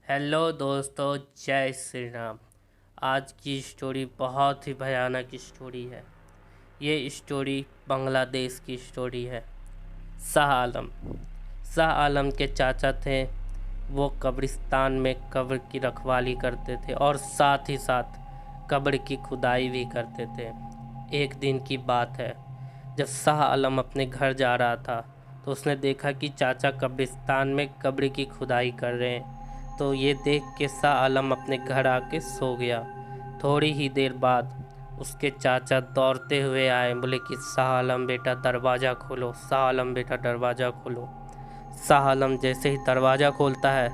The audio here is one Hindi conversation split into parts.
हेलो दोस्तों, जय श्री राम। आज की स्टोरी बहुत ही भयानक स्टोरी है। ये स्टोरी बांग्लादेश की स्टोरी है। शाह आलम के चाचा थे। वो कब्रिस्तान में कब्र की रखवाली करते थे और साथ ही साथ कब्र की खुदाई भी करते थे। एक दिन की बात है, जब शाह आलम अपने घर जा रहा था तो उसने देखा कि चाचा कब्रिस्तान में कब्र की खुदाई कर रहे हैं। तो ये देख के शाह आलम अपने घर आके सो गया। थोड़ी ही देर बाद उसके चाचा दौड़ते हुए आए, बोले कि शाह आलम बेटा दरवाज़ा खोलो, शाह आलम बेटा दरवाज़ा खोलो। शाह आलम जैसे ही दरवाज़ा खोलता है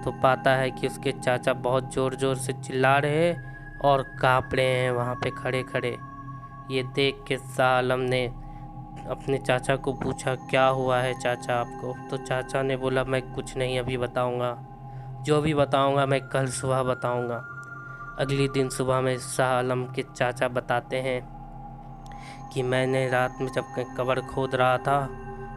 तो पाता है कि उसके चाचा बहुत ज़ोर ज़ोर से चिल्ला रहे हैं और काँप रहे हैं वहाँ पे खड़े खड़े। ये देख के शाह आलम ने अपने चाचा को पूछा, क्या हुआ है चाचा आपको? तो चाचा ने बोला, मैं कुछ नहीं अभी बताऊंगा, जो भी बताऊंगा मैं कल सुबह बताऊंगा। अगले दिन सुबह में शाह आलम के चाचा बताते हैं कि मैंने रात में जब कब्र खोद रहा था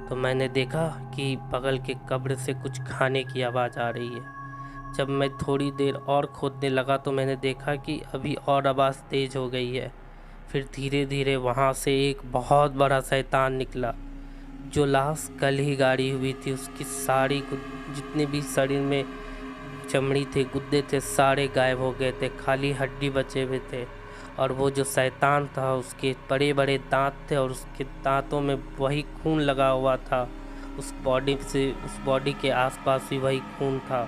तो मैंने देखा कि बगल के कब्र से कुछ खाने की आवाज़ आ रही है। जब मैं थोड़ी देर और खोदने लगा तो मैंने देखा कि अभी और आवाज़ तेज़ हो गई है। फिर धीरे धीरे वहाँ से एक बहुत बड़ा शैतान निकला। जो लाश कल ही गाड़ी हुई थी उसकी सारी जितने भी शरीर में चमड़ी थे, गुद्दे थे, सारे गायब हो गए थे, खाली हड्डी बचे हुए थे। और वो जो शैतान था उसके बड़े बड़े दांत थे और उसके दांतों में वही खून लगा हुआ था। उस बॉडी के आसपास भी वही खून था।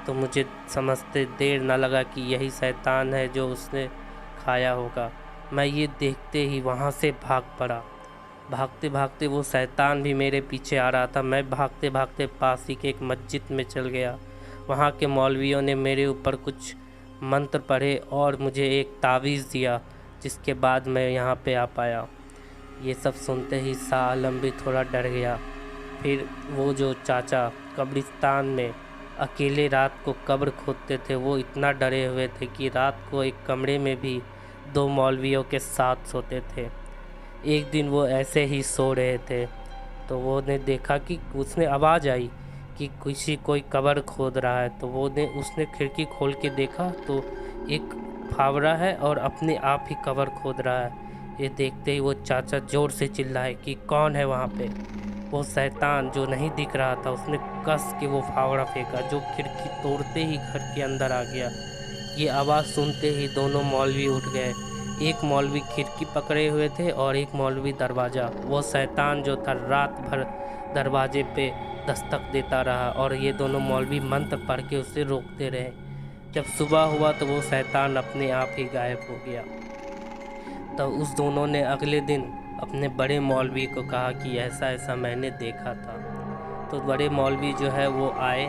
तो मुझे समझते देर न लगा कि यही शैतान है जो उसने खाया होगा। मैं ये देखते ही वहाँ से भाग पड़ा। भागते भागते वो शैतान भी मेरे पीछे आ रहा था। मैं भागते भागते पास ही के एक मस्जिद में चल गया। वहाँ के मौलवियों ने मेरे ऊपर कुछ मंत्र पढ़े और मुझे एक तावीज़ दिया, जिसके बाद मैं यहाँ पे आ पाया। ये सब सुनते ही शाह आलम भी थोड़ा डर गया। फिर वो जो चाचा कब्रिस्तान में अकेले रात को कब्र खोदते थे, वो इतना डरे हुए थे कि रात को एक कमरे में भी 2 मौलवियों के साथ सोते थे। एक दिन वो ऐसे ही सो रहे थे तो वो ने देखा कि उसने आवाज़ आई कि कोई कब्र खोद रहा है। तो उसने खिड़की खोल के देखा तो एक फावड़ा है और अपने आप ही कब्र खोद रहा है। ये देखते ही वो चाचा ज़ोर से चिल्लाए कि कौन है वहाँ पे। वो शैतान जो नहीं दिख रहा था उसने कस के वो फावड़ा फेंका, जो खिड़की तोड़ते ही घर के अंदर आ गया। ये आवाज़ सुनते ही दोनों मौलवी उठ गए। एक मौलवी खिड़की पकड़े हुए थे और एक मौलवी दरवाज़ा। वो शैतान जो था रात भर दरवाजे पे दस्तक देता रहा और ये दोनों मौलवी मंत्र पढ़ के उसे रोकते रहे। जब सुबह हुआ तो वो शैतान अपने आप ही गायब हो गया। तब उस दोनों ने अगले दिन अपने बड़े मौलवी को कहा कि ऐसा ऐसा मैंने देखा था। तो बड़े मौलवी जो है वो आए,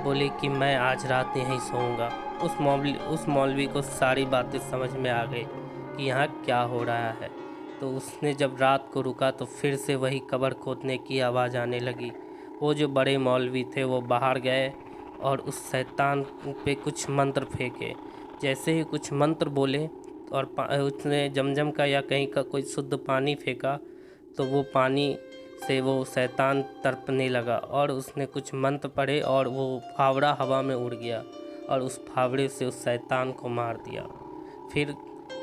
बोले कि मैं आज रात यहीं सोऊंगा। उस मौलवी को सारी बातें समझ में आ गई कि यहाँ क्या हो रहा है। तो उसने जब रात को रुका तो फिर से वही कब्र खोदने की आवाज़ आने लगी। वो जो बड़े मौलवी थे वो बाहर गए और उस शैतान पे कुछ मंत्र फेंके। जैसे ही कुछ मंत्र बोले और उसने जमजम का या कहीं का कोई शुद्ध पानी फेंका तो वो पानी से वो शैतान तड़पने लगा और उसने कुछ मंत्र पढ़े और वो फावड़ा हवा में उड़ गया और उस फावड़े से उस शैतान को मार दिया। फिर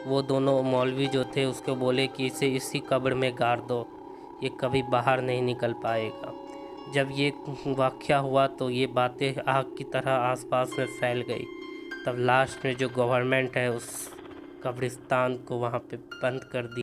वो दोनों मौलवी जो थे उसको बोले कि इसे इसी कब्र में गाड़ दो, ये कभी बाहर नहीं निकल पाएगा। जब ये वाक़या हुआ तो ये बातें आग की तरह आसपास में फैल गई। तब लास्ट में जो गवर्नमेंट है उस कब्रिस्तान को वहाँ पे बंद कर दिया।